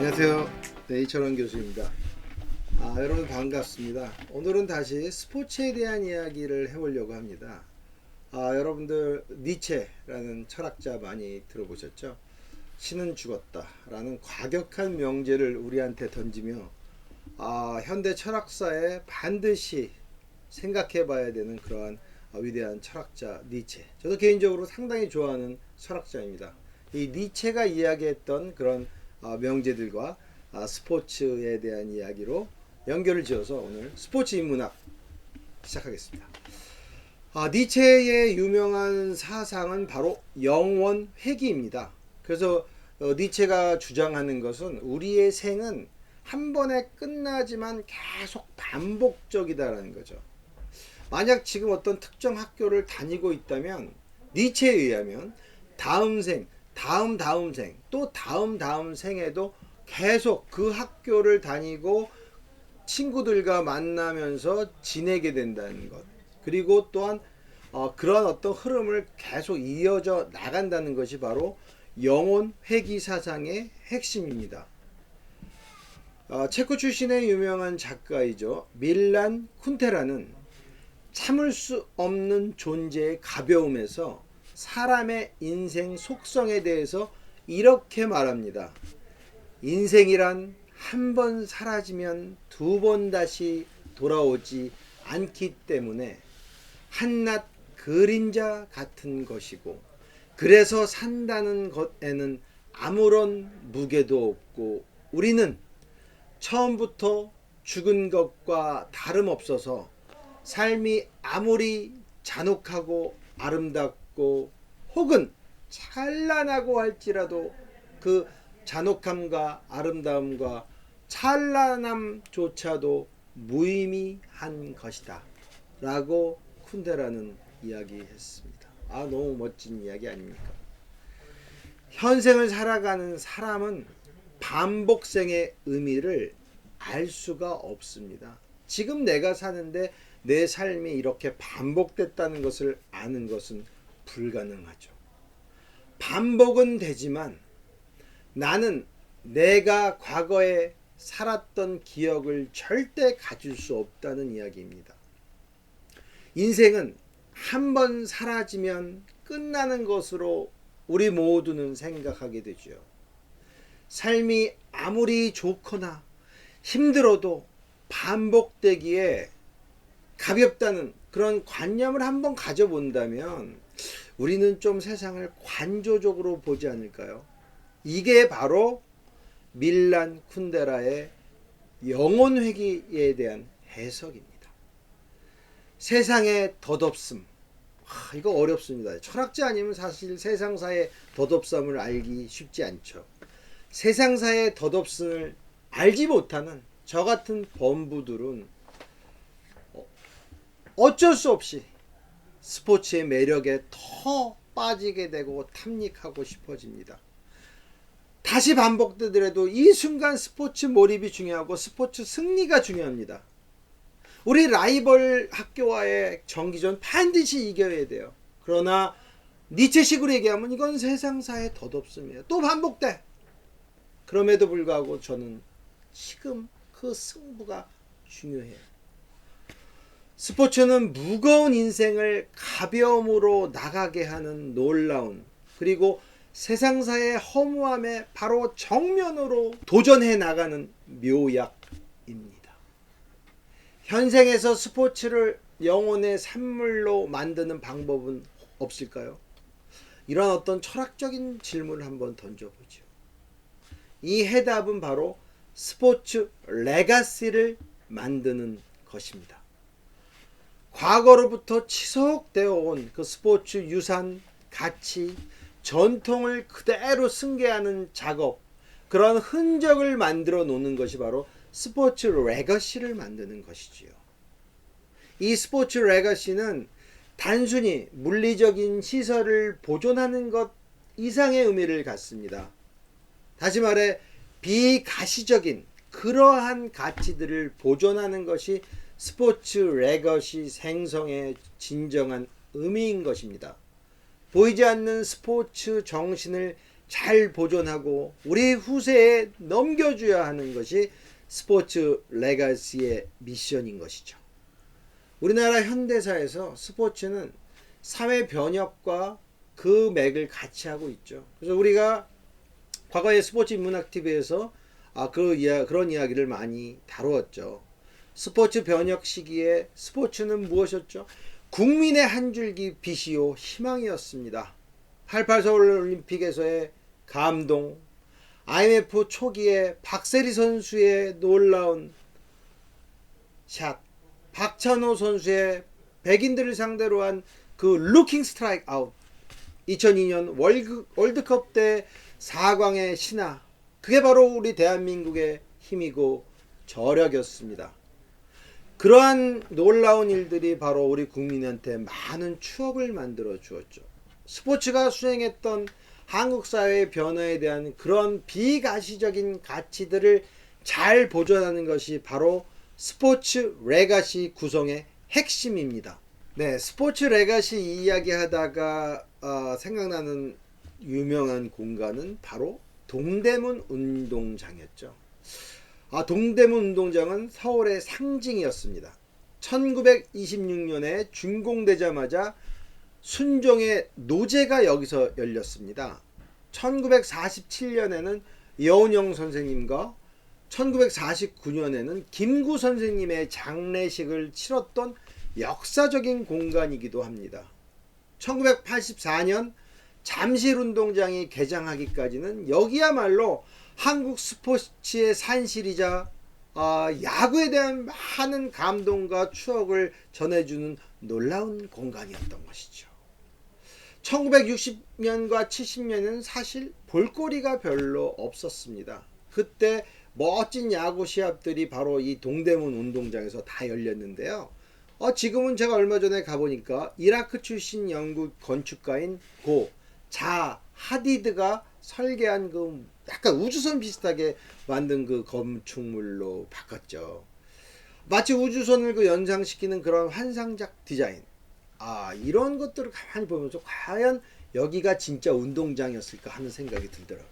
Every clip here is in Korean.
안녕하세요. 이철원 교수입니다. 여러분 반갑습니다. 오늘은 다시 스포츠에 대한 이야기를 해보려고 합니다. 여러분들 니체라는 철학자 많이 들어보셨죠? 신은 죽었다 라는 과격한 명제를 우리한테 던지며 현대 철학사에 반드시 생각해 봐야 되는 그러한 위대한 철학자 니체. 저도 개인적으로 상당히 좋아하는 철학자입니다. 이 니체가 이야기했던 그런 명제들과 스포츠에 대한 이야기로 연결을 지어서 오늘 스포츠 인문학 시작하겠습니다. 니체의 유명한 사상은 바로 영원 회귀입니다. 그래서 니체가 주장하는 것은 우리의 생은 한 번에 끝나지만 계속 반복적이다라는 거죠. 만약 지금 어떤 특정 학교를 다니고 있다면 니체에 의하면 다음 생, 다음 생, 또 다음 생에도 계속 그 학교를 다니고 친구들과 만나면서 지내게 된다는 것. 그리고 또한 그런 어떤 흐름을 계속 이어져 나간다는 것이 바로 영혼 회귀 사상의 핵심입니다. 체코 출신의 유명한 작가이죠. 밀란 쿤테라는 참을 수 없는 존재의 가벼움에서 사람의 인생 속성에 대해서 이렇게 말합니다. 인생이란 한 번 사라지면 두 번 다시 돌아오지 않기 때문에 한낱 그림자 같은 것이고, 그래서 산다는 것에는 아무런 무게도 없고, 우리는 처음부터 죽은 것과 다름없어서 삶이 아무리 잔혹하고 아름답고 혹은 찬란하고 할지라도 그 잔혹함과 아름다움과 찬란함조차도 무의미한 것이다 라고 쿤데라는 이야기했습니다. 너무 멋진 이야기 아닙니까? 현생을 살아가는 사람은 반복생의 의미를 알 수가 없습니다. 지금 내가 사는데 내 삶이 이렇게 반복됐다는 것을 아는 것은 불가능하죠. 반복은 되지만 나는 내가 과거에 살았던 기억을 절대 가질 수 없다는 이야기입니다. 인생은 한 번 사라지면 끝나는 것으로 우리 모두는 생각하게 되죠. 삶이 아무리 좋거나 힘들어도 반복되기에 가볍다는 그런 관념을 한번 가져본다면 우리는 좀 세상을 관조적으로 보지 않을까요? 이게 바로 밀란 쿤데라의 영혼회귀에 대한 해석입니다. 세상의 덧없음. 이거 어렵습니다. 철학자 아니면 사실 세상사의 덧없음을 알기 쉽지 않죠. 세상사의 덧없음을 알지 못하는 저 같은 범부들은 어쩔 수 없이 스포츠의 매력에 더 빠지게 되고 탐닉하고 싶어집니다. 다시 반복되더라도 이 순간 스포츠 몰입이 중요하고 스포츠 승리가 중요합니다. 우리 라이벌 학교와의 경기전 반드시 이겨야 돼요. 그러나 니체식으로 얘기하면 이건 세상사의 덧없음이에요. 또 반복돼. 그럼에도 불구하고 저는 지금 그 승부가 중요해요. 스포츠는 무거운 인생을 가벼움으로 나가게 하는 놀라운, 그리고 세상사의 허무함에 바로 정면으로 도전해 나가는 묘약입니다. 현생에서 스포츠를 영혼의 산물로 만드는 방법은 없을까요? 이런 어떤 철학적인 질문을 한번 던져보죠. 이 해답은 바로 스포츠 레가시를 만드는 것입니다. 과거로부터 지속되어 온 그 스포츠 유산, 가치, 전통을 그대로 승계하는 작업, 그런 흔적을 만들어 놓는 것이 바로 스포츠 레거시를 만드는 것이지요. 이 스포츠 레거시는 단순히 물리적인 시설을 보존하는 것 이상의 의미를 갖습니다. 다시 말해 비가시적인 그러한 가치들을 보존하는 것이 스포츠 레거시 생성의 진정한 의미인 것입니다. 보이지 않는 스포츠 정신을 잘 보존하고 우리 후세에 넘겨줘야 하는 것이 스포츠 레가시의 미션인 것이죠. 우리나라 현대사에서 스포츠는 사회 변혁과 그 맥을 같이 하고 있죠. 그래서 우리가 과거에 스포츠 인문학 TV에서 그런 이야기를 많이 다루었죠. 스포츠 변혁 시기에 스포츠는 무엇이었죠? 국민의 한 줄기 빛이요 희망이었습니다. 88 서울올림픽에서의 감동, IMF 초기에 박세리 선수의 놀라운 샷, 박찬호 선수의 백인들을 상대로 한 그 루킹 스트라이크 아웃, 2002년 월드컵 때 4강의 신화, 그게 바로 우리 대한민국의 힘이고 저력이었습니다. 그러한 놀라운 일들이 바로 우리 국민한테 많은 추억을 만들어 주었죠. 스포츠가 수행했던 한국 사회의 변화에 대한 그런 비가시적인 가치들을 잘 보존하는 것이 바로 스포츠 레가시 구성의 핵심입니다. 네, 스포츠 레가시 이야기 하다가 생각나는 유명한 공간은 바로 동대문 운동장이었죠. 동대문 운동장은 서울의 상징이었습니다. 1926년에 준공되자마자 순종의 노제가 여기서 열렸습니다. 1947년에는 여운형 선생님과 1949년에는 김구 선생님의 장례식을 치렀던 역사적인 공간이기도 합니다. 1984년 잠실운동장이 개장하기까지는 여기야말로 한국 스포츠의 산실이자 야구에 대한 많은 감동과 추억을 전해주는 놀라운 공간이었던 것이죠. 1960년과 70년에는 사실 볼거리가 별로 없었습니다. 그때 멋진 야구 시합들이 바로 이 동대문 운동장에서 다 열렸는데요. 지금은 제가 얼마 전에 가보니까 이라크 출신 영국 건축가인 고 자 하디드가 설계한 그 약간 우주선 비슷하게 만든 그 건축물로 바꿨죠. 마치 우주선을 그 연상시키는 그런 환상적 디자인. 이런 것들을 가만히 보면서 과연 여기가 진짜 운동장이었을까 하는 생각이 들더라고요.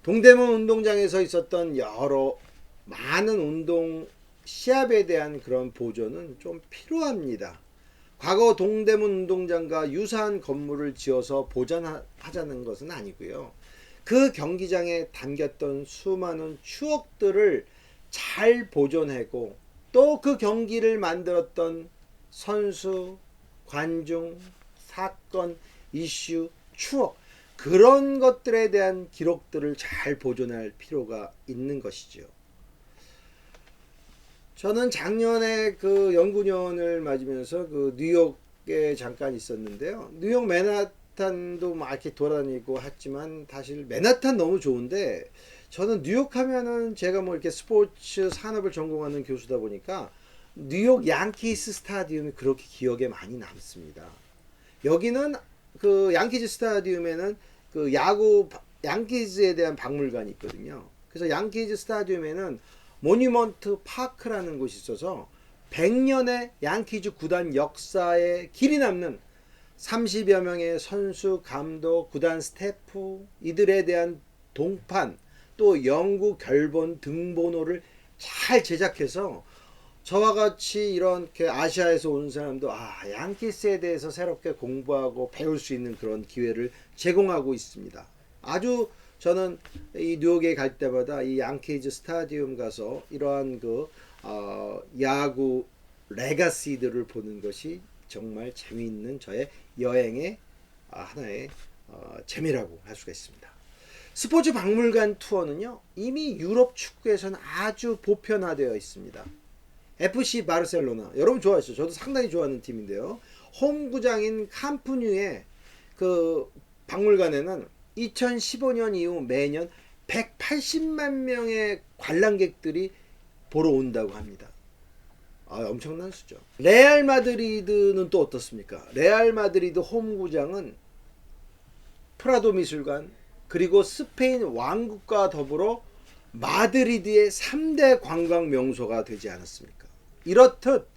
동대문 운동장에서 있었던 여러 많은 운동 시합에 대한 그런 보존은 좀 필요합니다. 과거 동대문 운동장과 유사한 건물을 지어서 보존하자는 것은 아니고요. 그 경기장에 담겼던 수많은 추억들을 잘 보존하고 또 그 경기를 만들었던 선수, 관중, 사건, 이슈, 추억, 그런 것들에 대한 기록들을 잘 보존할 필요가 있는 것이죠. 저는 작년에 그 연구년을 맞으면서 그 뉴욕에 잠깐 있었는데요. 뉴욕 맨하탄도 막 이렇게 돌아다니고 했지만 사실 맨하탄 너무 좋은데 저는 뉴욕 하면은 제가 뭐 이렇게 스포츠 산업을 전공하는 교수다 보니까 뉴욕 양키스 스타디움이 그렇게 기억에 많이 남습니다. 여기는 그 양키즈 스타디움에는 그 야구 양키즈에 대한 박물관이 있거든요. 그래서 양키즈 스타디움에는 모니먼트 파크라는 곳이 있어서 100년의 양키즈 구단 역사에 길이 남는 30여 명의 선수, 감독, 구단 스태프, 이들에 대한 동판, 또 영구 결본 등번호를 잘 제작해서 저와 같이 이렇게 아시아에서 온 사람도 양키스에 대해서 새롭게 공부하고 배울 수 있는 그런 기회를 제공하고 있습니다. 아주 저는 이 뉴욕에 갈 때마다 이 양키즈 스타디움 가서 이러한 그 야구 레가시들을 보는 것이 정말 재미있는 저의 여행의 하나의 재미라고 할 수가 있습니다. 스포츠 박물관 투어는요, 이미 유럽 축구에서는 아주 보편화되어 있습니다. FC 바르셀로나, 여러분 좋아하시죠? 저도 상당히 좋아하는 팀인데요. 홈구장인 캄프뉴의 그 박물관에는 2015년 이후 매년 180만 명의 관람객들이 보러 온다고 합니다. 엄청난 수죠. 레알 마드리드는 또 어떻습니까? 레알 마드리드 홈구장은 프라도 미술관, 그리고 스페인 왕국과 더불어 마드리드의 3대 관광 명소가 되지 않았습니까? 이렇듯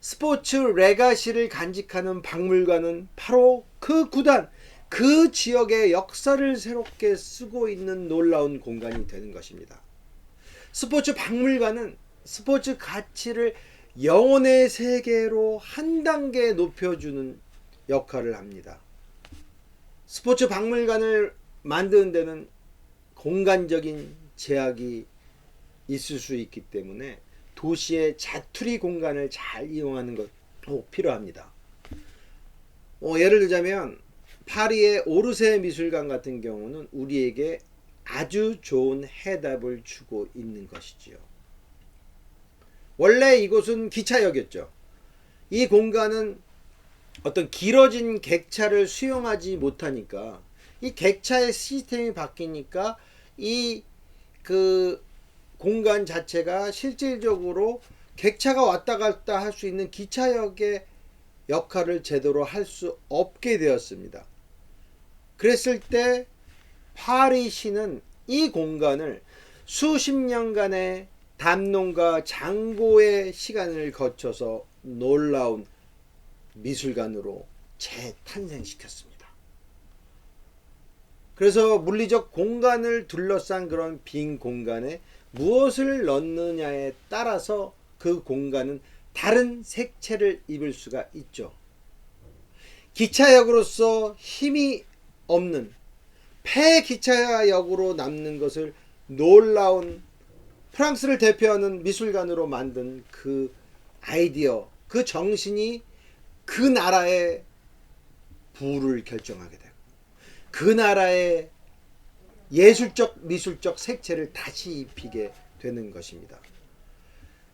스포츠 레가시를 간직하는 박물관은 바로 그 구단, 그 지역의 역사를 새롭게 쓰고 있는 놀라운 공간이 되는 것입니다. 스포츠 박물관은 스포츠 가치를 영혼의 세계로 한 단계 높여주는 역할을 합니다. 스포츠 박물관을 만드는 데는 공간적인 제약이 있을 수 있기 때문에 도시의 자투리 공간을 잘 이용하는 것도 필요합니다. 예를 들자면 파리의 오르세 미술관 같은 경우는 우리에게 아주 좋은 해답을 주고 있는 것이지요. 원래 이곳은 기차역이었죠. 이 공간은 어떤 길어진 객차를 수용하지 못하니까 이 객차의 시스템이 바뀌니까 이 공간 자체가 실질적으로 객차가 왔다 갔다 할 수 있는 기차역의 역할을 제대로 할 수 없게 되었습니다. 그랬을 때 파리시는 이 공간을 수십 년간의 담론과 장고의 시간을 거쳐서 놀라운 미술관으로 재탄생시켰습니다. 그래서 물리적 공간을 둘러싼 그런 빈 공간에 무엇을 넣느냐에 따라서 그 공간은 다른 색채를 입을 수가 있죠. 기차역으로서 힘이 없는 폐기차역으로 남는 것을 놀라운 프랑스를 대표하는 미술관으로 만든 그 아이디어, 그 정신이 그 나라의 부를 결정하게 되고 그 나라의 예술적 미술적 색채를 다시 입히게 되는 것입니다.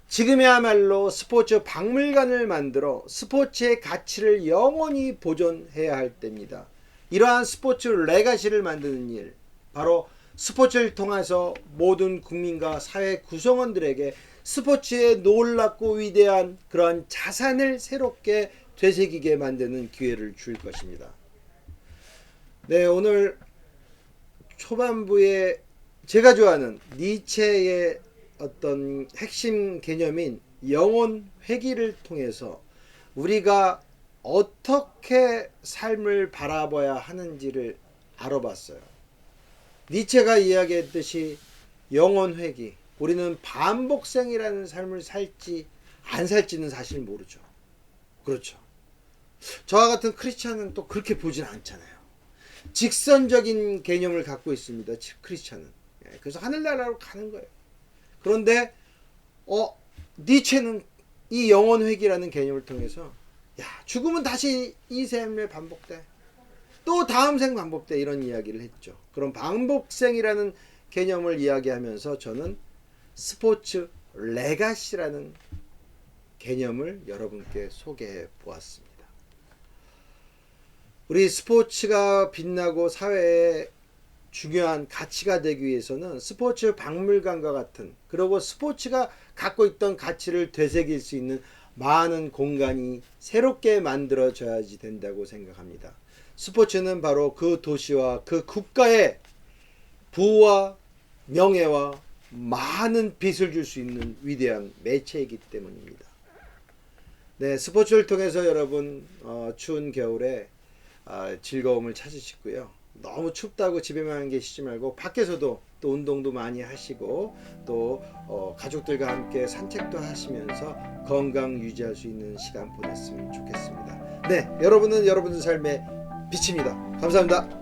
지금이야말로 스포츠 박물관을 만들어 스포츠의 가치를 영원히 보존해야 할 때입니다. 이러한 스포츠 레가시를 만드는 일, 바로 스포츠를 통해서 모든 국민과 사회 구성원들에게 스포츠의 놀랍고 위대한 그러한 자산을 새롭게 되새기게 만드는 기회를 줄 것입니다. 네, 오늘 초반부에 제가 좋아하는 니체의 어떤 핵심 개념인 영혼 회귀를 통해서 우리가 어떻게 삶을 바라봐야 하는지를 알아봤어요. 니체가 이야기했듯이 영혼 회귀, 우리는 반복생이라는 삶을 살지 안 살지는 사실 모르죠. 그렇죠. 저와 같은 크리스찬은 또 그렇게 보진 않잖아요. 직선적인 개념을 갖고 있습니다. 크리스찬은. 그래서 하늘나라로 가는 거예요. 그런데 니체는 이 영혼 회귀라는 개념을 통해서 죽으면 다시 이 삶에 반복돼. 또 다음 생 반복돼. 이런 이야기를 했죠. 그럼 반복생이라는 개념을 이야기하면서 저는 스포츠 레가시라는 개념을 여러분께 소개해 보았습니다. 우리 스포츠가 빛나고 사회에 중요한 가치가 되기 위해서는 스포츠 박물관과 같은, 그리고 스포츠가 갖고 있던 가치를 되새길 수 있는 많은 공간이 새롭게 만들어져야지 된다고 생각합니다. 스포츠는 바로 그 도시와 그 국가의 부와 명예와 많은 빚을 줄 수 있는 위대한 매체이기 때문입니다. 네, 스포츠를 통해서 여러분 추운 겨울에 즐거움을 찾으시고요. 너무 춥다고 집에만 계시지 말고 밖에서도 또 운동도 많이 하시고 또 가족들과 함께 산책도 하시면서 건강 유지할 수 있는 시간 보냈으면 좋겠습니다. 네, 여러분은 여러분의 삶의 빛입니다. 감사합니다.